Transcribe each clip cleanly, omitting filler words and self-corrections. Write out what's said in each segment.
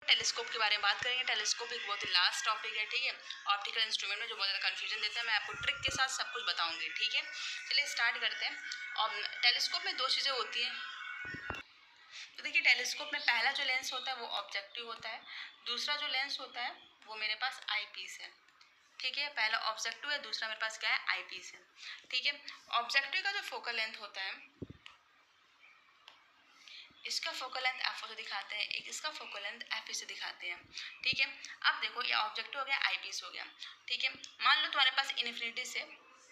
Telescope के बारे में बात करेंगे। टेलीस्कोप एक बहुत ही लास्ट टॉपिक है, ठीक है, ऑप्टिकल इंस्ट्रूमेंट में जो बहुत ज़्यादा कन्फ्यूजन देता है। मैं आपको ट्रिक के साथ सब कुछ बताऊंगी, ठीक है। चलिए स्टार्ट करते हैं। और टेलीस्कोप में दो चीज़ें होती हैं। तो देखिए, टेलीस्कोप में पहला जो लेंस होता है वो ऑब्जेक्टिव होता है, दूसरा जो लेंस होता है वो मेरे पास आई पीस है, ठीक है। पहला ऑब्जेक्टिव है, दूसरा मेरे पास क्या है, आई पीस है, ठीक है। ऑब्जेक्टिव का जो फोकल लेंथ होता है, इसका फोकल लेंथ एफ से दिखाते हैं, एक इसका फोकल लेंथ एफ से दिखाते हैं, ठीक है। अब देखो, ये ऑब्जेक्टिव हो गया, आई पीस हो गया, ठीक है। मान लो तुम्हारे पास इन्फिनिटी से,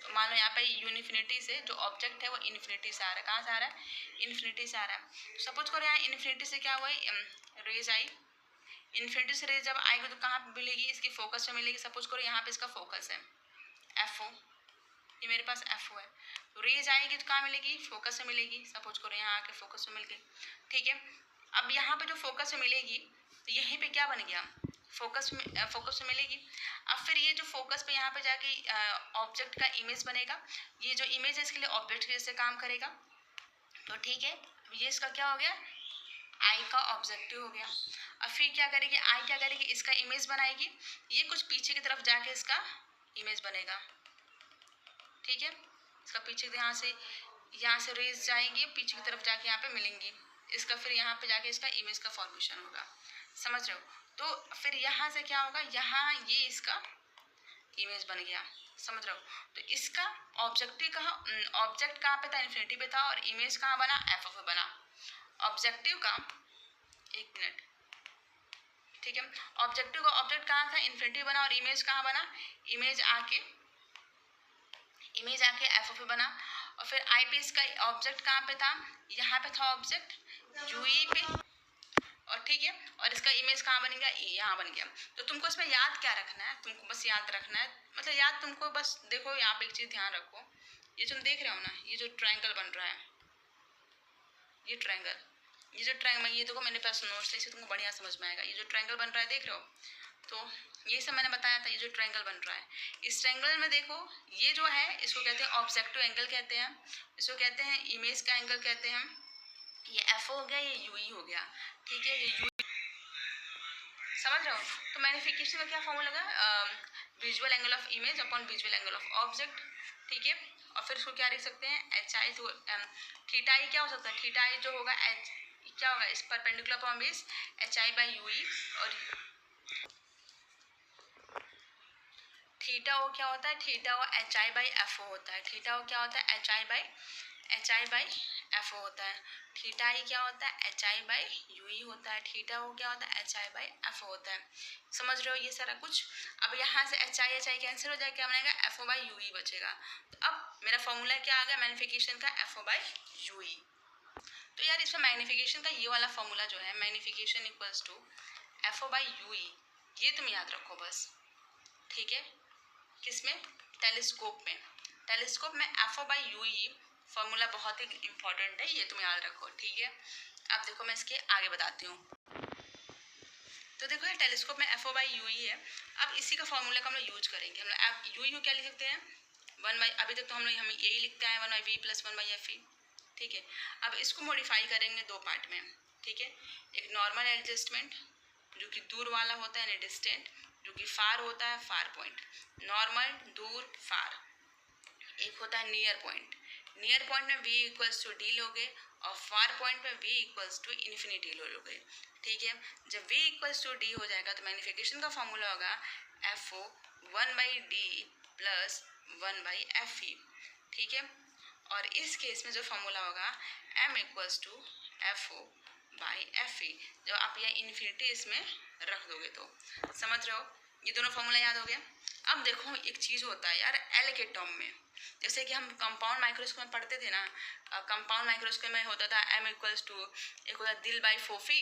तो मान लो यहाँ पे यूनिफिनिटी से जो ऑब्जेक्ट है वो इन्फिनिटी से आ रहा है। कहाँ से आ रहा है? इन्फिनिटी से आ रहा है। सपोज करो यहाँ इन्फिनिटी से क्या हुआ, रेज आई। इन्फिनिटी से रेज जब आएगी तो कहाँ पे मिलेगी? इसकी फोकस में मिलेगी। सपोज करो यहाँ पे इसका फोकस है एफ ओ, ये मेरे पास एफ ओ है, तो रेज आएगी तो कहाँ मिलेगी? फोकस में मिलेगी। सपोज करो यहाँ आके फोकस में मिल गई, ठीक है। अब यहाँ पे जो फोकस में मिलेगी तो यहीं पे क्या बन गया? फोकस में मिलेगी। अब फिर ये जो फोकस पे यहाँ पे जाके ऑब्जेक्ट का इमेज बनेगा, ये जो इमेज है इसके लिए ऑब्जेक्ट के जैसे काम करेगा, तो ठीक है। ये इसका क्या हो गया? आई का ऑब्जेक्टिव हो गया। अब फिर क्या करेगी? आई क्या करेगी? इसका इमेज बनाएगी, ये कुछ पीछे की तरफ जाके इसका इमेज बनेगा, ठीक है। इसका पीछे यहाँ से रेज जाएंगी, पीछे की तरफ जाके यहाँ पे मिलेंगी, इसका फिर यहाँ पे जाके इसका इमेज का फॉर्मेशन होगा। समझ रहे हो? तो फिर यहाँ से क्या होगा? यहाँ ये इसका इमेज बन गया। समझ रहे हो? तो इसका ऑब्जेक्ट कहाँ पे था? इन्फिनिटी पे था। और इमेज कहाँ बना? एफ पे बना। ऑब्जेक्टिव का, एक मिनट, ठीक है, ऑब्जेक्टिव का ऑब्जेक्ट कहाँ था? इन्फिनिटी बना। और इमेज कहाँ बना? इमेज आके एफ पे बना। और फिर आई पे इसका ऑब्जेक्ट कहाँ पे था? यहाँ पे था ऑब्जेक्ट यूई पे, और ठीक है। और इसका इमेज कहाँ बन गया? यहाँ बन गया। तो तुमको इसमें याद क्या रखना है? तुमको बस याद रखना है, मतलब याद तुमको बस देखो, यहाँ पे एक चीज़ ध्यान रखो, ये तुम देख रहे हो ना, ये जो ट्रायंगल बन रहा है, ये ट्रायंगल, ये जो ट्रायंगल, ये देखो मैंने पास नोट्स है, इसे तुमको बढ़िया समझ में आएगा। ये जो ट्रायंगल बन रहा है, देख रहे हो? तो ये सब मैंने बताया था, ये जो ट्रायंगल बन रहा है, इस ट्रायंगल में देखो, ये जो है इसको कहते हैं ऑब्जेक्टिव एंगल कहते हैं, इसको कहते हैं इमेज का एंगल कहते हैं। ये एफ हो गया, ये यूई हो गया, ठीक है। ये यूई, समझ रहे हो? तो मैग्नीफिकेशन का क्या फॉर्मूला लगा? Visual angle of image upon visual angle of object, ठीक है। और फिर इसको क्या लिख सकते हैं? एच आई, तो थीटा आई क्या हो सकता है? थीटा आई जो होगा एच क्या होगा? इस perpendicular upon base H I by U E. और थीटा वो क्या होता है? थीटा वो H I by F O होता है। थीटा वो क्या होता है? H I by F O होता है। थीटा आई क्या होता है? H I by U E होता है। थीटा वो क्या होता है? H I by F O होता है। समझ रहे हो ये सारा कुछ? अब यहाँ से एच आई कैंसिल हो जाएगा, क्या बनेगा? F O by U E बचेगा। तो अब मेरा फॉर्मूला क्या आ गया मैग्नीफिकेशन का? F O by U E. तो यार इसमें मैग्नीफिकेशन का ये वाला फॉर्मूला जो है, magnification equals to F O by U E, ये तुम याद रखो बस, ठीक है। किसमें? टेलीस्कोप में। टेलीस्कोप में F O by U E formula बहुत ही इंपॉर्टेंट है, ये तुम याद रखो, ठीक है। अब देखो मैं इसके आगे बताती हूँ। तो देखो ये टेलीस्कोप में F O by U E है। अब इसी का फॉर्मूला का हम लोग यूज करेंगे। हम लोग यू ई को क्या लिख सकते हैं? वन बाई, अभी तक तो हम यही लिखते हैं, one by V plus one by F E, ठीक है। अब इसको मॉडिफाई करेंगे दो पार्ट में, ठीक है। एक नॉर्मल एडजस्टमेंट जो कि दूर वाला होता है, यानी डिस्टेंट, जो कि फार होता है, फार पॉइंट। नॉर्मल, दूर, फार। एक होता है नियर पॉइंट। नियर पॉइंट में v इक्वल्स टू डी लोगे, और फार पॉइंट में v इक्वल्स टू इन्फिनिटी लोगे, ठीक है। जब v इक्वल्स टू डी हो जाएगा तो मैग्नीफिकेशन का फॉर्मूला होगा F O one by D plus one by F E, ठीक है। और इस केस में जो फॉर्मूला होगा m equals to F O by F E, जब आप यह इन्फिनिटी इसमें रख दोगे तो। समझ रहे हो? ये दोनों फॉर्मूला याद हो गया। अब देखो एक चीज़ होता है यार एल के टर्म में, जैसे कि हम कंपाउंड माइक्रोस्कोप में पढ़ते थे ना, कंपाउंड माइक्रोस्कोप में होता था m इक्वल्स टू, एक होता है दिल बाई फोफी,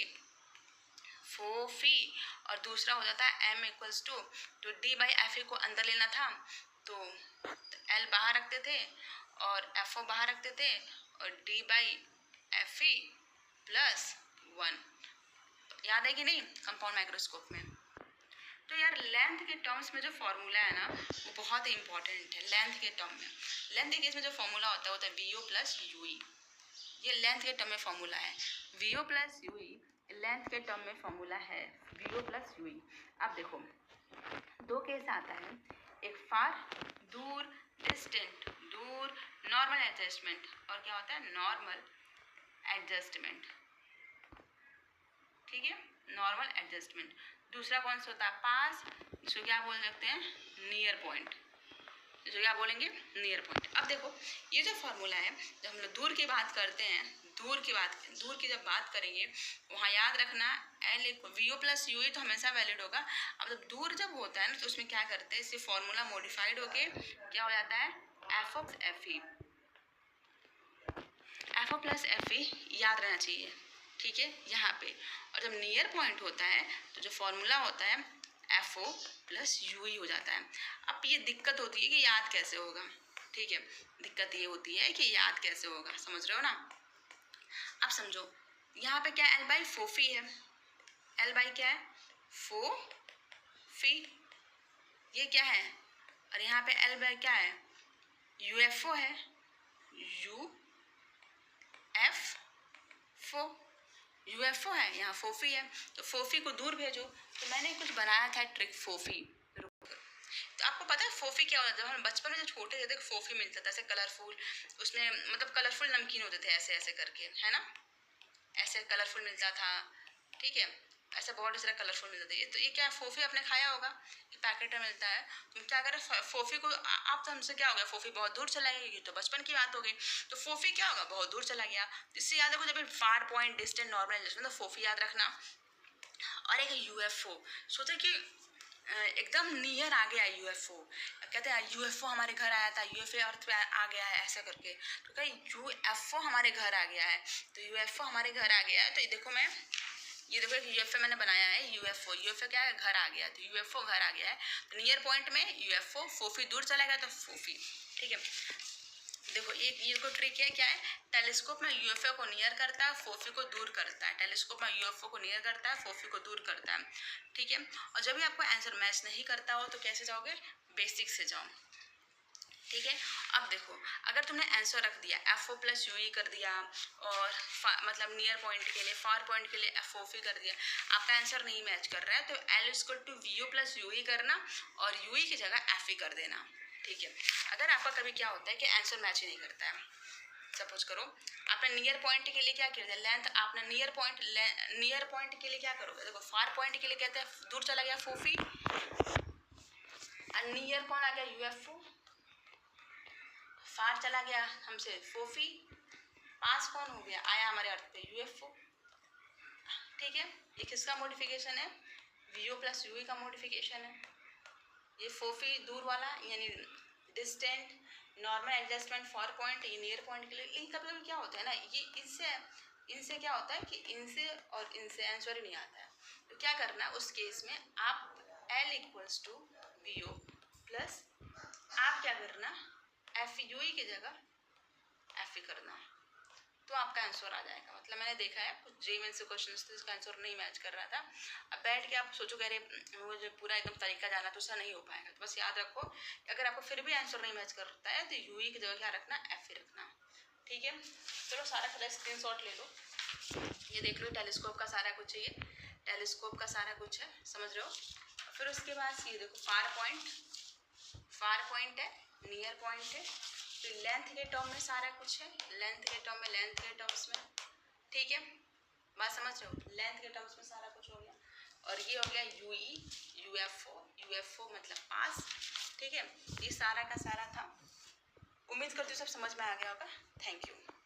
और दूसरा होता था m equals to D by F E को अंदर लेना था, तो l बाहर रखते थे और एफ ओ बाहर रखते थे, और D by F E plus one. याद है कि नहीं कंपाउंड माइक्रोस्कोप में? तो यार लेंथ के टर्म्स में जो फॉर्मूला है ना वो बहुत ही इंपॉर्टेंट है। लेंथ के टर्म में, लेंथ के केस में जो फॉर्मूला होता है V O plus U E, ये लेंथ के टर्म में फॉर्मूला है। V O plus U E length के टर्म में फॉर्मूला है वीओ प्लस यूई। अब देखो दो केस आता है, एक फार दूर, डिस्टेंट दूर, नॉर्मल एडजस्टमेंट, और क्या होता है नॉर्मल एडजस्टमेंट, ठीक है, नॉर्मल एडजस्टमेंट। दूसरा कौन सा होता है पास, जिसको क्या बोल सकते हैं नियर पॉइंट, जो क्या बोलेंगे नियर पॉइंट। अब देखो ये जो फॉर्मूला है, जब हम लोग दूर की बात करते हैं, दूर की जब बात करेंगे वहाँ याद रखना एल वीओ प्लस यूई तो हमेशा वैलिड होगा। अब जब दूर जब होता है ना तो उसमें क्या करते हैं, इससे फॉर्मूला मॉडिफाइड होके क्या हो जाता है F of F E, F O plus F E याद रहना चाहिए, ठीक है यहाँ पे। और जब नियर पॉइंट होता है तो जो फॉर्मूला होता है F O plus U E हो जाता है। अब ये दिक्कत होती है कि याद कैसे होगा, ठीक है, दिक्कत ये होती है कि याद कैसे होगा, समझ रहे हो ना। अब समझो यहाँ पे क्या एल बाई फोफी है, एल बाई क्या है फोफी, ये क्या है, और यहाँ पे एल बाई क्या है यूएफओ है, यू एफ फो, यूएफओ है, यहाँ फोफी है, तो फोफी को दूर भेजो। तो मैंने कुछ बनाया था ट्रिक फोफी, तो आपको पता है फोफी क्या होता है, जब हम बचपन में जब छोटे थे तो फोफी मिलता था ऐसे कलरफुल, उसमें मतलब कलरफुल नमकीन होते थे ऐसे ऐसे करके, है ना, ऐसे कलरफुल मिलता था, ठीक है, ऐसे बहुत सारा कलरफुल मिलता था। ये तो ये क्या फोफी आपने खाया होगा, ये पैकेट में मिलता है। तुम क्या करें फोफी को, आप तो हमसे क्या हो गया फोफी बहुत दूर चला गया, ये तो बचपन की बात हो गई, तो फोफी क्या होगा बहुत दूर चला गया। इससे याद रखो जब far point distant normal adjustment, तो फोफी याद रखना। और एक यूएफओ, सोचा कि एकदम नियर आ गया यूएफओ, कहते हैं यूएफओ हमारे घर आया था, यूएफओ अर्थ पे आ गया है ऐसे करके, तो क्या यूएफओ हमारे घर आ गया है, तो यूएफओ हमारे घर आ गया है। तो ये देखो मैं ये देखो यूएफओ मैंने बनाया है, यूएफओ क्या है घर आ गया, तो यूएफओ घर आ गया है, तो नियर पॉइंट में यूएफओ, फोफी दूर चला गया तो फोफी, ठीक है। देखो एक ये को ट्रिक है, क्या है टेलीस्कोप में यूएफओ को नियर करता है, फोफी को दूर करता है, टेलीस्कोप में यूएफओ को नियर करता है, फोफी को दूर करता है, ठीक है। और जब भी आपको आंसर मैच नहीं करता हो तो कैसे जाओगे, बेसिक से जाओ, ठीक है। अब देखो अगर तुमने आंसर रख दिया F O plus U E कर दिया, और मतलब नियर पॉइंट के लिए, फार पॉइंट के लिए एफ ओ फी कर दिया, आपका आंसर नहीं मैच कर रहा है, तो L equal to V O plus U E करना और यू ई की जगह एफ ई कर देना, ठीक है। अगर आपका कभी क्या होता है कि आंसर मैच ही नहीं करता है, सपोज करो आपने नियर पॉइंट के लिए क्या किया था लेंथ, आपने नियर पॉइंट के लिए क्या करोगे, देखो फार पॉइंट के लिए कहते हैं दूर चला गया फोफी, और नियर कौन आ गया यूएफओ, फार चला गया हमसे फोफी, पास कौन हो गया आया हमारे अर्थ पे यूएफओ, ठीक है। ये किसका मॉडिफिकेशन है, वीओ प्लस यूई का मॉडिफिकेशन है। ये फोफी दूर वाला यानी distant, normal adjustment for point, ये नियर पॉइंट के लिए। लेकिन कभी कभी क्या होता है ना, ये इनसे क्या होता है कि इनसे और इनसे आंसर ही नहीं आता है, तो क्या करना है उस केस में, आप L equals to V O plus आप क्या करना एफ यू ई की जगह एफ ई करना, तो आपका आंसर आ जाएगा। मतलब मैंने देखा है कुछ जेईई से क्वेश्चन थे जिसका आंसर नहीं मैच कर रहा था, अब बैठ के आप सोचो कह रहे मुझे पूरा एकदम तरीका जाना, तो उसका नहीं हो पाएगा। तो बस याद रखो कि अगर आपको फिर भी आंसर नहीं मैच करता है तो यूई की जगह क्या रखना एफ ई रखना, ठीक है। चलो सारा पहले स्क्रीनशॉट ले लो, ये देख लो टेलीस्कोप का सारा कुछ है, ये टेलीस्कोप का सारा कुछ है, समझ रहे हो। फिर उसके बाद ये देखो फार पॉइंट है, नियर पॉइंट है, तो लेंथ के टर्म में सारा कुछ है, लेंथ के टर्म्स में, ठीक है, बात समझ रहे हो, लेंथ के टर्म्स में सारा कुछ हो गया। और ये हो गया यूई, यूएफओ मतलब पास, ठीक है। ये सारा का सारा था, उम्मीद करती हूँ सब समझ में आ गया होगा। Thank you.